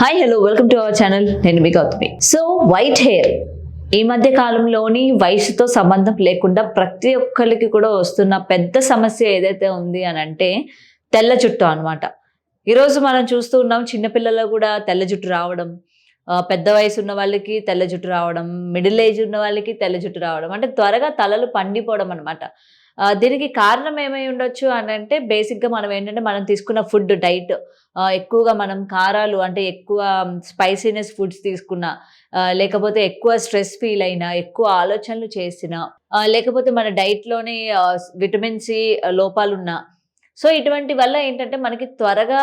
Hi hello welcome to our channel. నేను మీ Gautami. So white hair ఈ మధ్య కాలంలోని వయసుతో సంబంధం లేకుండా ప్రతి ఒక్కరికి కూడా వస్తున్న పెద్ద సమస్య ఏదైతే ఉంది అని అంటే తెల్ల జుట్టు అనమాట. ఈరోజు మనం చూస్తూ ఉన్నాం, చిన్నపిల్లలు కూడా తెల్ల జుట్టు రావడం, పెద్ద వయసు ఉన్న వాళ్ళకి తెల్ల జుట్టు రావడం, మిడిల్ ఏజ్ ఉన్న వాళ్ళకి తెల్ల జుట్టు రావడం, అంటే త్వరగా తలలు పండిపోవడం అనమాట. దీనికి కారణం ఏమై ఉండొచ్చు అని అంటే బేసిక్గా మనం ఏంటంటే మనం తీసుకున్న ఫుడ్ డైట్, ఎక్కువగా మనం కారాలు అంటే ఎక్కువ స్పైసీనెస్ ఫుడ్స్ తీసుకున్న, లేకపోతే ఎక్కువ స్ట్రెస్ ఫీల్ అయినా, ఎక్కువ ఆలోచనలు చేసిన, లేకపోతే మన డైట్లోని విటమిన్ సి లోపాలున్నా, సో ఇటువంటి వల్ల ఏంటంటే మనకి త్వరగా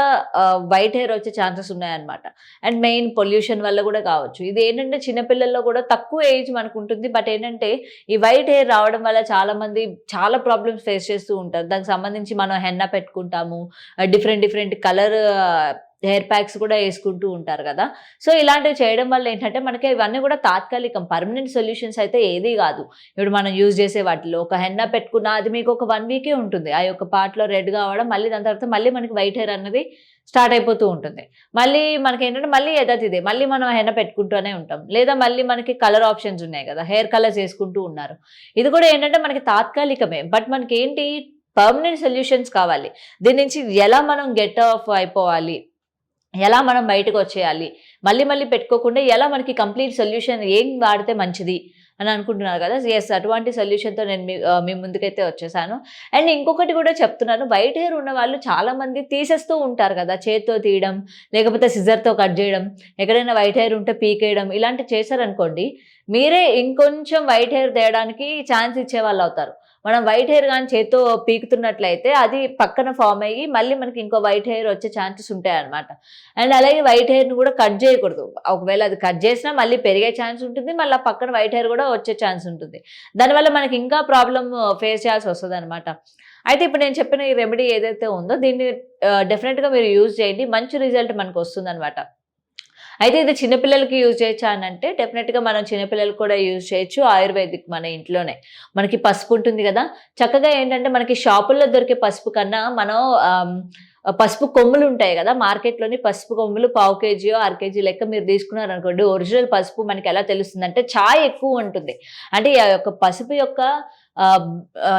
వైట్ హెయిర్ వచ్చే ఛాన్సెస్ ఉన్నాయన్నమాట. అండ్ మెయిన్ పొల్యూషన్ వల్ల కూడా కావచ్చు. ఇది ఏంటంటే చిన్నపిల్లల్లో కూడా తక్కువ ఏజ్ మనకు ఉంటుంది. బట్ ఏంటంటే ఈ వైట్ హెయిర్ రావడం వల్ల చాలామంది చాలా ప్రాబ్లమ్స్ ఫేస్ చేస్తూ ఉంటారు. దానికి సంబంధించి మనం హెన్నా పెట్టుకుంటాము, డిఫరెంట్ కలర్ హెయిర్ ప్యాక్స్ కూడా వేసుకుంటూ ఉంటారు కదా. సో ఇలాంటివి చేయడం వల్ల ఏంటంటే మనకి ఇవన్నీ కూడా తాత్కాలికం, పర్మనెంట్ సొల్యూషన్స్ అయితే ఏది కాదు. ఇప్పుడు మనం యూజ్ చేసే వాటిలో ఒక హెన్నా పెట్టుకున్న అది మీకు ఒక 1 వీకే ఉంటుంది. ఆ యొక్క పార్ట్లో రెడ్ కావడం, మళ్ళీ దాని తర్వాత మళ్ళీ మనకి వైట్ హెయిర్ అన్నది స్టార్ట్ అయిపోతూ ఉంటుంది. మళ్ళీ మనకి ఏంటంటే మళ్ళీ యథాతిథే మళ్ళీ మనం హెన్నా పెట్టుకుంటూనే ఉంటాం. లేదా మళ్ళీ మనకి కలర్ ఆప్షన్స్ ఉన్నాయి కదా, హెయిర్ కలర్స్ వేసుకుంటూ ఉన్నారు. ఇది కూడా ఏంటంటే మనకి తాత్కాలికమే. బట్ మనకి ఏంటి, పర్మనెంట్ సొల్యూషన్స్ కావాలి. దీని నుంచి ఎలా మనం గెట్ ఆఫ్ అయిపోవాలి, ఎలా మనం బయటకు వచ్చేయాలి, మళ్ళీ పెట్టుకోకుండా ఎలా మనకి కంప్లీట్ సొల్యూషన్ ఏం వాడితే మంచిది అని అనుకుంటున్నారు కదా. ఎస్, అటువంటి సొల్యూషన్తో నేను మీ ముందుకైతే వచ్చేసాను. అండ్ ఇంకొకటి కూడా చెప్తున్నాను, వైట్ హెయిర్ ఉన్న వాళ్ళు చాలామంది తీసేస్తూ ఉంటారు కదా, చేత్తో తీయడం, లేకపోతే సిజర్తో కట్ చేయడం, ఎక్కడైనా వైట్ హెయిర్ ఉంటే పీకేయడం, ఇలాంటివి చేశారనుకోండి, మీరే ఇంకొంచెం వైట్ హెయిర్ తేయడానికి ఛాన్స్ ఇచ్చేవాళ్ళు అవుతారు. మనం వైట్ హెయిర్ కానీ చేత్తో పీకుతున్నట్లయితే అది పక్కన ఫామ్ అయ్యి మళ్ళీ మనకి ఇంకో వైట్ హెయిర్ వచ్చే ఛాన్సెస్ ఉంటాయి అనమాట. అండ్ అలాగే వైట్ హెయిర్ని కూడా కట్ చేయకూడదు. ఒకవేళ అది కట్ చేసినా మళ్ళీ పెరిగే ఛాన్స్ ఉంటుంది, మళ్ళీ పక్కన వైట్ హెయిర్ కూడా వచ్చే ఛాన్స్ ఉంటుంది. దానివల్ల మనకి ఇంకా ప్రాబ్లమ్ ఫేస్ చేయాల్సి వస్తుంది అనమాట. అయితే ఇప్పుడు నేను చెప్పిన ఈ రెమెడీ ఏదైతే ఉందో దీన్ని డెఫినెట్గా మీరు యూజ్ చేయండి, మంచి రిజల్ట్ మనకు వస్తుంది అనమాట. అయితే ఇది చిన్నపిల్లలకి యూజ్ చేయొచ్చా అని అంటే డెఫినెట్గా మనం చిన్నపిల్లలకు కూడా యూజ్ చేయొచ్చు. ఆయుర్వేదిక్ మన ఇంట్లోనే మనకి పసుపు ఉంటుంది కదా, చక్కగా ఏంటంటే మనకి షాపుల్లో దొరికే పసుపు కన్నా మనం పసుపు కొమ్ములు ఉంటాయి కదా మార్కెట్లోని, పసుపు కొమ్ములు 1/4 kg 1/2 kg లెక్క మీరు తీసుకున్నారనుకోండి, ఒరిజినల్ పసుపు మనకి ఎలా తెలుస్తుంది అంటే ఛాయ్ ఎక్కువ ఉంటుంది. అంటే ఆ యొక్క పసుపు యొక్క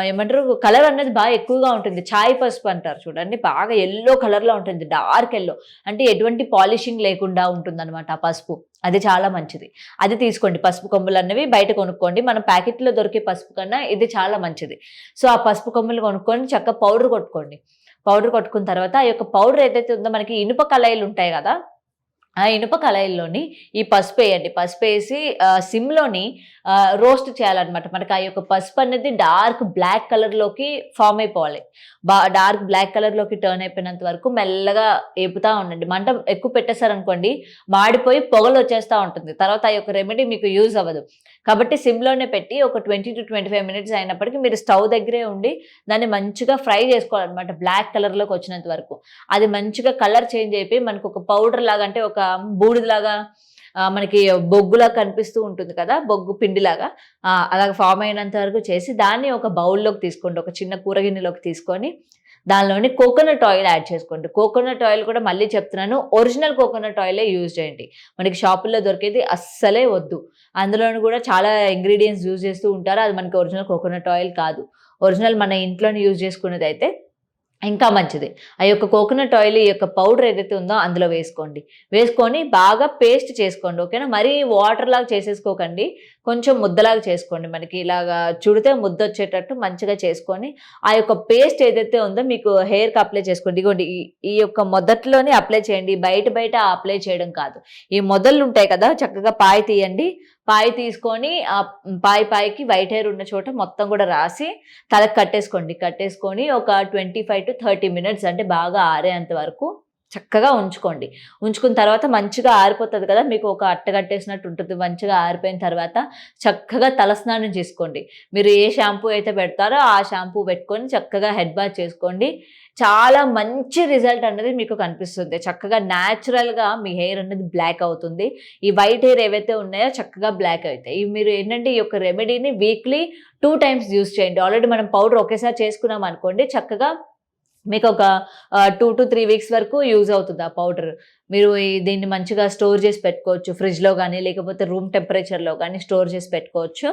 ఏమంటారు కలర్ అనేది బాగా ఎక్కువగా ఉంటుంది. ఛాయ్ పసుపు అంటారు చూడండి, బాగా ఎల్లో కలర్లో ఉంటుంది, డార్క్ ఎల్లో, అంటే ఎటువంటి పాలిషింగ్ లేకుండా ఉంటుందన్నమాట ఆ పసుపు. అది చాలా మంచిది. అది తీసుకోండి. పసుపు కొమ్ములు అన్నవి బయట కొనుక్కోండి. మన ప్యాకెట్లో దొరికే పసుపు కన్నా ఇది చాలా మంచిది. సో ఆ పసుపు కొమ్ములు కొనుక్కొని చక్కగా పౌడర్ కొట్టుకోండి. పౌడర్ కొట్టుకున్న తర్వాత ఆ యొక్క పౌడర్ ఏదైతే ఉందో మనకి ఇనుప కళాయిలు ఉంటాయి కదా, ఆ ఇనుప కళాయిల్లోని ఈ పసుపు వేయండి. పసుపు వేసి సిమ్లోని రోస్ట్ చేయాలన్నమాట. మనకి ఆ యొక్క పసుపు అనేది డార్క్ బ్లాక్ కలర్లోకి ఫామ్ అయిపోవాలి. డార్క్ బ్లాక్ కలర్లోకి టర్న్ అయిపోయినంత వరకు మెల్లగా ఏపుతా ఉండండి. మంట ఎక్కువ పెట్టేశారనుకోండి మాడిపోయి పొగలు వచ్చేస్తూ ఉంటుంది. తర్వాత ఆ యొక్క రెమెడీ మీకు యూజ్ అవ్వదు. కాబట్టి సిమ్లోనే పెట్టి ఒక 20 to 25 మినిట్స్ అయినప్పటికీ మీరు స్టవ్ దగ్గరే ఉండి దాన్ని మంచిగా ఫ్రై చేసుకోవాలన్నమాట, బ్లాక్ కలర్లోకి వచ్చినంత వరకు. అది మంచిగా కలర్ చేంజ్ అయిపోయి మనకు ఒక పౌడర్ లాగా, అంటే ఒక బూడిదలాగా, మనకి బొగ్గులా కనిపిస్తూ ఉంటుంది కదా, బొగ్గు పిండిలాగా, అలాగ ఫామ్ అయినంత వరకు చేసి దాన్ని ఒక బౌల్లోకి తీసుకోండి. ఒక చిన్న కూరగిన్నెలోకి తీసుకొని దానిలోని కోకోనట్ ఆయిల్ యాడ్ చేసుకోండి. కోకోనట్ ఆయిల్ కూడా మళ్ళీ చెప్తున్నాను, ఒరిజినల్ కోకోనట్ ఆయిలే యూజ్ చేయండి. మనకి షాపుల్లో దొరికేది అస్సలే వద్దు. అందులోని కూడా చాలా ఇంగ్రీడియంట్స్ యూజ్ చేస్తూ ఉంటారు, అది మనకి ఒరిజినల్ కోకోనట్ ఆయిల్ కాదు. ఒరిజినల్ మన ఇంట్లోనే యూజ్ చేసుకునేది అయితే ఇంకా మంచిది. ఆ యొక్క కోకోనట్ ఆయిల్, ఈ యొక్క పౌడర్ ఏదైతే ఉందో అందులో వేసుకోండి. వేసుకొని బాగా పేస్ట్ చేసుకోండి, ఓకేనా. మరీ వాటర్ లాగా చేసేసుకోకండి, కొంచెం ముద్దలాగా చేసుకోండి. మనకి ఇలాగా చుడితే ముద్ద వచ్చేటట్టు మంచిగా చేసుకొని ఆ యొక్క పేస్ట్ ఏదైతే ఉందో మీకు హెయిర్కి అప్లై చేసుకోండి. ఇగోండి ఈ యొక్క మొదట్లోనే అప్లై చేయండి, బయట అప్లై చేయడం కాదు. ఈ మొదళ్ళు ఉంటాయి కదా, చక్కగా పాయ తీయండి. పాయ తీసుకొని ఆ పాయకి వైట్ హెయిర్ ఉన్న చోట మొత్తం కూడా రాసి తలకు కట్టేసుకొని ఒక 25 to 30 మినిట్స్, అంటే బాగా ఆరేంత వరకు చక్కగా ఉంచుకోండి. ఉంచుకున్న తర్వాత మంచిగా ఆరిపోతుంది కదా, మీకు ఒక అట్ట కట్టేసినట్టు ఉంటుంది. మంచిగా ఆరిపోయిన తర్వాత చక్కగా తలస్నానం చేసుకోండి. మీరు ఏ షాంపూ అయితే పెడతారో ఆ షాంపూ పెట్టుకొని చక్కగా హెడ్ బాత్ చేసుకోండి. చాలా మంచి రిజల్ట్ అనేది మీకు కనిపిస్తుంది. చక్కగా న్యాచురల్గా మీ హెయిర్ అనేది బ్లాక్ అవుతుంది. ఈ వైట్ హెయిర్ ఏవైతే ఉన్నాయో చక్కగా బ్లాక్ అవుతాయి. మీరు ఏంటంటే ఈ యొక్క రెమెడీని వీక్లీ 2 times యూజ్ చేయండి. ఆల్రెడీ మనం పౌడర్ ఒకేసారి చేసుకున్నాం అనుకోండి, చక్కగా మీకు ఒక 2 to 3 వీక్స్ వరకు యూజ్ అవుతుంది ఆ పౌడర్. మీరు దీన్ని మంచిగా స్టోర్ చేసి పెట్టుకోవచ్చు. ఫ్రిడ్జ్‌లో గానీ, లేకపోతే రూమ్ టెంపరేచర్‌లో గానీ స్టోర్ చేసి పెట్టుకోవచ్చు.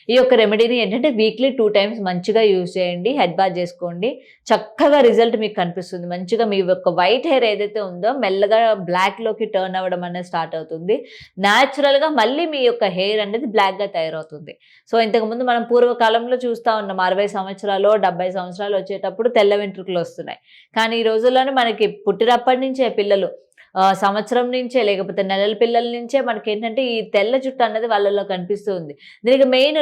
ఈ యొక్క రెమెడీని ఏంటంటే వీక్లీ 2 టైమ్స్ మంచిగా యూజ్ చేయండి. హెడ్ బాత్ చేసుకోండి. చక్కగా రిజల్ట్ మీకు కనిపిస్తుంది. మంచిగా మీ యొక్క వైట్ హెయిర్ ఏదైతే ఉందో మెల్లగా బ్లాక్‌లోకి టర్న్ అవ్వడం అనేది స్టార్ట్ అవుతుంది. నేచురల్‌గా మళ్ళీ మీ యొక్క హెయిర్ అనేది బ్లాక్‌గా తయారవుతుంది. సో, ఇంతకుముందు మనం పూర్వకాలంలో చూస్తా ఉన్నాం. 60 సంవత్సరాలో, 70 సంవత్సరాలు వచ్చేటప్పుడు తెల్ల వెంట్రుకలొస్తున్నాయి. కానీ ఈ రోజుల్లోనే మనకి పుట్టినప్పటి నుంచే పిల్లలు సంవత్సరం నుంచే లేకపోతే నెలల పిల్లల నుంచే మనకేంటంటే ఈ తెల్ల జుట్టు అన్నది వాళ్ళలో కనిపిస్తూ ఉంది. దీనికి మెయిన్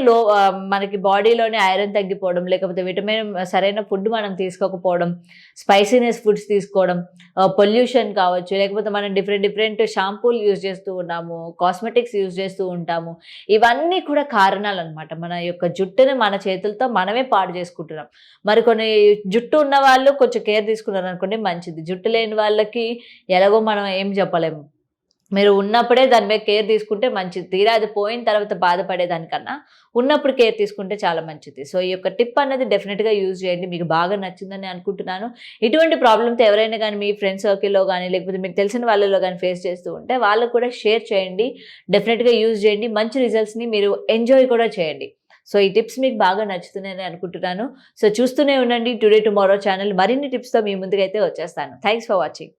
మనకి బాడీలోనే ఐరన్ తగ్గిపోవడం, లేకపోతే విటమిన్ సరైన ఫుడ్ మనం తీసుకోకపోవడం, స్పైసీనెస్ ఫుడ్స్ తీసుకోవడం, పొల్యూషన్ కావచ్చు, లేకపోతే మనం డిఫరెంట్ షాంపూలు యూజ్ చేస్తూ ఉన్నాము, కాస్మెటిక్స్ యూజ్ చేస్తూ ఉంటాము. ఇవన్నీ కూడా కారణాలనమాట. మన యొక్క జుట్టుని మన చేతులతో మనమే పాడు చేసుకుంటున్నాం. మరి కొన్ని జుట్టు ఉన్న వాళ్ళు కొంచెం కేర్ తీసుకున్నారనుకోండి మంచిది. జుట్టు లేని వాళ్ళకి ఎలాగో మనం ఏం చెప్పలేము. మీరు ఉన్నప్పుడే దాని మీద కేర్ తీసుకుంటే మంచిది. తీరా అది పోయిన తర్వాత బాధపడేదానికన్నా ఉన్నప్పుడు కేర్ తీసుకుంటే చాలా మంచిది. సో, ఈ యొక్క టిప్ అన్నది డెఫినిట్‌గా యూజ్ చేయండి. మీకు బాగా నచ్చిందని అనుకుంటున్నాను. ఇటువంటి ప్రాబ్లమ్‌తో ఎవరైనా గానీ మీ ఫ్రెండ్ సర్కిల్‌లో గానీ, లేకపోతే మీకు తెలిసిన వాళ్ళలో గానీ ఫేస్ చేస్తూ ఉంటే వాళ్ళకి కూడా షేర్ చేయండి. డెఫినిట్‌గా యూజ్ చేయండి. మంచి రిజల్ట్స్‌ని మీరు ఎంజాయ్ కూడా చేయండి. సో, ఈ టిప్స్ మీకు బాగా నచ్చుతున్నాయని అనుకుంటున్నాను. సో, చూస్తూనే ఉండండి టుడే టుమారో ఛానల్. మరిన్ని టిప్స్‌తో మీ ముందుకైతే వచ్చేస్తాను. Thanks for watching.